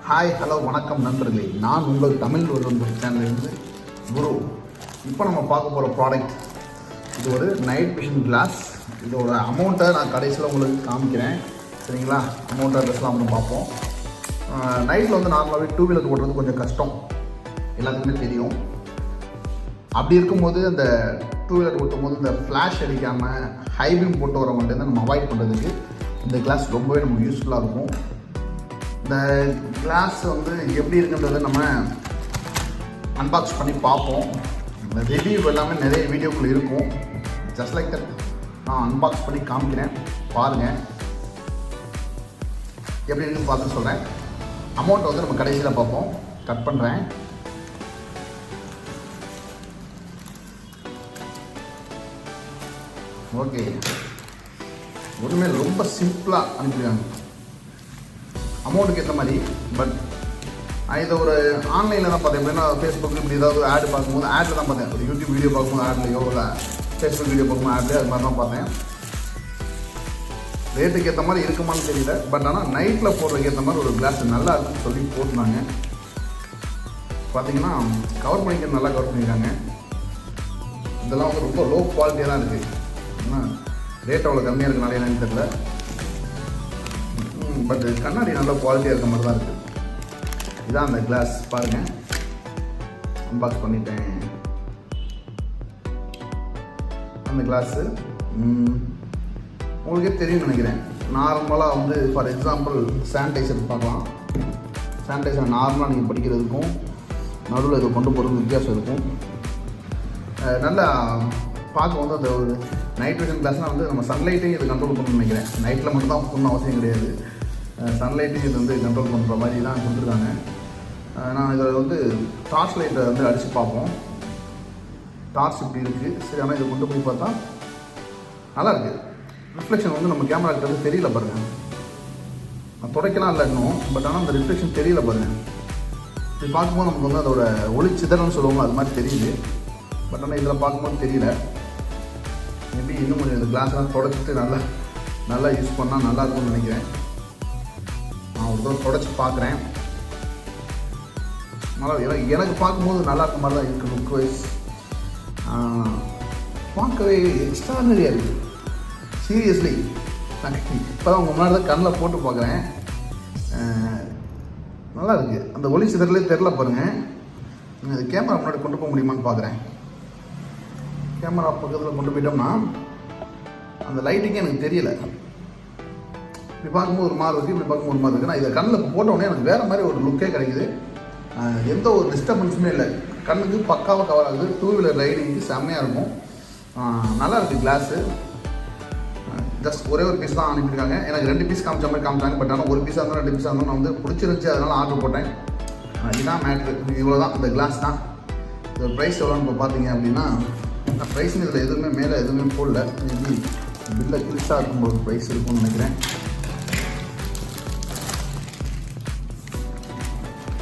Hi hello வணக்கம் நண்பர்களே, நான் உங்கள் தமிழ்வல்லூர் சேனலிருந்து குரு. இப்போ நம்ம பார்க்க போகிற ப்ராடக்ட் இது ஒரு நைட் விஷன் கிளாஸ். இதோட அமௌண்ட்டை நான் கடைசியில் உங்களுக்கு காமிக்கிறேன், சரிங்களா? அமௌண்ட் அட்ரஸ்லாம் வந்து பார்ப்போம். நைட்டில் வந்து நார்மலாகவே டூ வீலர் ஓட்டுறது கொஞ்சம் கஷ்டம், எல்லாத்துக்குமே தெரியும். அப்படி இருக்கும்போது அந்த டூ வீலர் ஓட்டும் போது இந்த ஃப்ளாஷ் அடிக்காமல் ஹைபீம் போட்டு வரவங்கள்ட்ட நம்ம அவாய்ட் பண்ணுறதுக்கு இந்த கிளாஸ் ரொம்பவே நமக்கு யூஸ்ஃபுல்லாக இருக்கும். இந்த கிளாஸ் வந்து எப்படி இருக்குன்றதை நம்ம அன்பாக்ஸ் பண்ணி பார்ப்போம். இந்த ரிவ்யூ எல்லாமே நிறைய வீடியோக்குள்ள இருக்கும். ஜஸ்ட் லைக் தட் நான் அன்பாக்ஸ் பண்ணி காமிக்கிறேன், பாருங்கள் எப்படி இருக்குன்னு பார்த்து சொல்கிறேன். அமௌண்ட் வந்து நம்ம கடைசியில் பார்ப்போம். கட் பண்ணுறேன். ஓகே, ஒன்றுமே ரொம்ப சிம்பிளாக அனுப்பிடுவாங்க அமௌண்ட்டுக்கு ஏற்ற மாதிரி. பட் நான் இதை ஒரு ஆன்லைனில் தான் பார்த்தேன். எப்படின்னா ஃபேஸ்புக் இப்படி ஏதாவது ஆடு பார்க்கும்போது ஆடில் தான் பார்த்தேன். ஒரு யூடியூப் வீடியோ பார்க்கும்போது ஆட்லையோ இல்லை ஃபேஸ்புக் வீடியோ பார்க்கும்போது ஆட்லையோ அது மாதிரி தான் பார்த்தேன். ரேட்டுக்கு ஏற்ற மாதிரி இருக்குமான்னு தெரியல. பட் ஆனால் நைட்டில் போடுறதுக்கு ஏற்ற மாதிரி ஒரு கிளாஸ் நல்லா இருக்குன்னு சொல்லி போட்டுருந்தாங்க. பார்த்தீங்கன்னா கவர் பண்ணிக்கிறது நல்லா கவர் பண்ணியிருக்காங்க. இதெல்லாம் வந்து ரொம்ப லோ குவாலிட்டியாக தான் இருக்குது. ஏன்னா ரேட் அவ்வளோ கம்மியாக இருக்குனாலே என்னன்னு தெரியல. பட் கண்ணாடி நல்ல குவாலிட்டியாக இருக்க மாதிரி தான் இருக்குது. இதான் அந்த கிளாஸ், பாருங்கள். அன்பாக்ஸ் பண்ணிட்டேன். அந்த கிளாஸு உங்களுக்கே தெரியும்னு நினைக்கிறேன். நார்மலாக வந்து ஃபார் எக்ஸாம்பிள் சானிடைசர் பார்க்கலாம். சானிடைசர் நார்மலாக நீங்கள் படிக்கிறதுக்கும் நடுவில் இதை கொண்டு போகிறதுக்கும் வித்தியாசம் இருக்கும். நல்லா பார்க்க வந்து அந்த ஒரு நைட் விஷன் கிளாஸ்னால் வந்து நம்ம சன்லைட்டையும் இது கண்ட்ரோல் பண்ணணும்னு நினைக்கிறேன். நைட்டில் மட்டும் தான் பண்ணணும் அவசியம் கிடையாது. சன்லைட்டையும் இது வந்து கண்ட்ரோல் பண்ணுற மாதிரி தான் கொடுத்துருக்காங்க. நான் இதில் வந்து டார்ச் லைட்டை வந்து அடித்து பார்ப்போம். டார்ச் இப்படி இருக்குது, சரி. ஆனால் இதை கொண்டு போய் பார்த்தா நல்லாயிருக்கு. ரிஃப்ளெக்ஷன் வந்து நம்ம கேமராக்கிட்ட வந்து தெரியல பாருங்கள். நான் துடைக்கலாம் இல்லை இன்னும், பட் ஆனால் அந்த ரிஃப்ளெக்ஷன் தெரியல பாருங்கள். இப்படி பார்க்கும்போது நமக்கு வந்து அதோட ஒளி சிதறன்னு சொல்லுவாங்க, அது மாதிரி தெரியுது. பட் ஆனால் இதில் பார்க்கும்போது தெரியல. மேபி இன்னும் கொஞ்சம் இந்த கிளாஸ்லாம் தொடச்சிட்டு நல்லா யூஸ் பண்ணால் நல்லா இருக்கும்னு நினைக்கிறேன். நான் ஒரு தடவை தொடச்சி பார்க்குறேன். நல்லா எனக்கு பார்க்கும்போது நல்லா இருக்க மாதிரி தான் இருக்குது. லுக் வைஸ் பார்க்கவே எக்ஸ்ட்ரானரியாக இருக்குது. சீரியஸ்லி இப்போ தான் உங்கள் முன்னாடி தான் கண்ணில் போட்டு பார்க்குறேன். நல்லா இருக்குது. அந்த ஒளி சிதறலே தெரில பாருங்கள். அது கேமரா முன்னாடி கொண்டு போக முடியுமான்னு பார்க்குறேன். கேமரா பக்கத்தில் கொண்டு போயிட்டோம்னா அந்த லைட்டிங்கே எனக்கு தெரியல. இப்படி பார்க்கும்போது ஒரு மாதிரி இருக்குது, இப்படி பார்க்கும்போது ஒரு மாதிரி இருக்குது. நான் இதை கண்ணில் போட்டோடனே எனக்கு வேறு மாதிரி ஒரு லுக்கே கிடைக்குது. எந்த ஒரு டிஸ்டர்பன்ஸுமே இல்லை. கண்ணுக்கு பக்காவாக கவர் ஆகுது. டூ வீலர் ரைடிங்க்கு செம்மையாக இருக்கும். நல்லா இருக்குது கிளாஸு. ஜஸ்ட் ஒரே ஒரு பீஸ் தான் அனுப்பியிருக்காங்க. எனக்கு 2 பீஸ் காமிச்ச மாதிரி காமிச்சாங்க. பட் ஆனால் ஒரு பீஸாக இருந்தாலும் 2 பீஸாக இருந்தாலும் நான் வந்து பிடிச்சிருந்துச்சி, அதனால் ஆர்டர் போட்டேன். இதுதான் மேட்ரு. இவ்வளோ தான் இந்த கிளாஸ் தான். இதோட ப்ரைஸ் எவ்வளோன்னு இப்போ பார்த்தீங்க அப்படின்னா, ப்ரைஸுங்க இதில் எதுவுமே மேலே எதுவுமே போடல. மேபி பில்லை கிழிச்சாக இருக்கும்போது ப்ரைஸ் இருக்கும்னு நினைக்கிறேன்.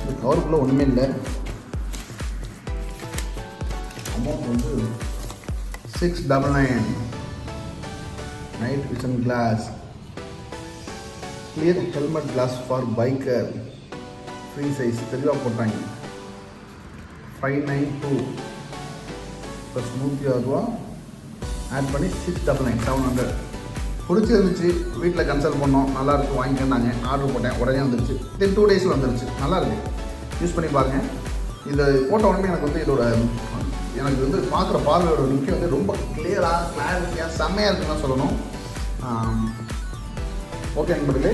இந்த கவருக்குள்ளே ஒன்றுமே இல்லை. அமௌண்ட் வந்து 699. Night vision glass, clear helmet glass for biker, free size தெளிவாக போட்டாங்க. 592 ப்ளஸ் 160 ஆட் பண்ணி 699, 700. பிடிச்சிருந்துச்சு. வீட்டில் கன்சல்ட் பண்ணோம், நல்லாயிருக்கு, வாங்கிக்கன்னாங்க. ஆர்டர் போட்டேன், உடனே வந்துருச்சு. 2 டேஸில் வந்துருச்சு. நல்லாயிருக்கு, யூஸ் பண்ணி பாருங்கள். இதை போட்ட உடனே எனக்கு வந்து இதோட எனக்கு வந்து பார்க்குற பார்வையோட நிற்க வந்து ரொம்ப கிளியராக கிளாரிட்டியாக செம்மையாக இருக்குன்னு தான் சொல்லணும். ஓகே நண்பர்களே,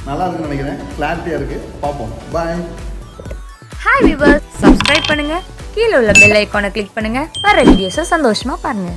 நல்லா இருக்குன்னு நினைக்கிறேன். கிளாரிட்டியாக இருக்குது. பார்ப்போம். பாய். ஹாய் வியூவர்ஸ், சப்ஸ்கிரைப் பண்ணுங்க. கீழே உள்ள பெல் ஐகானை கிளிக் பண்ணுங்க. வர வீடியோஸை சந்தோஷமா பாருங்க.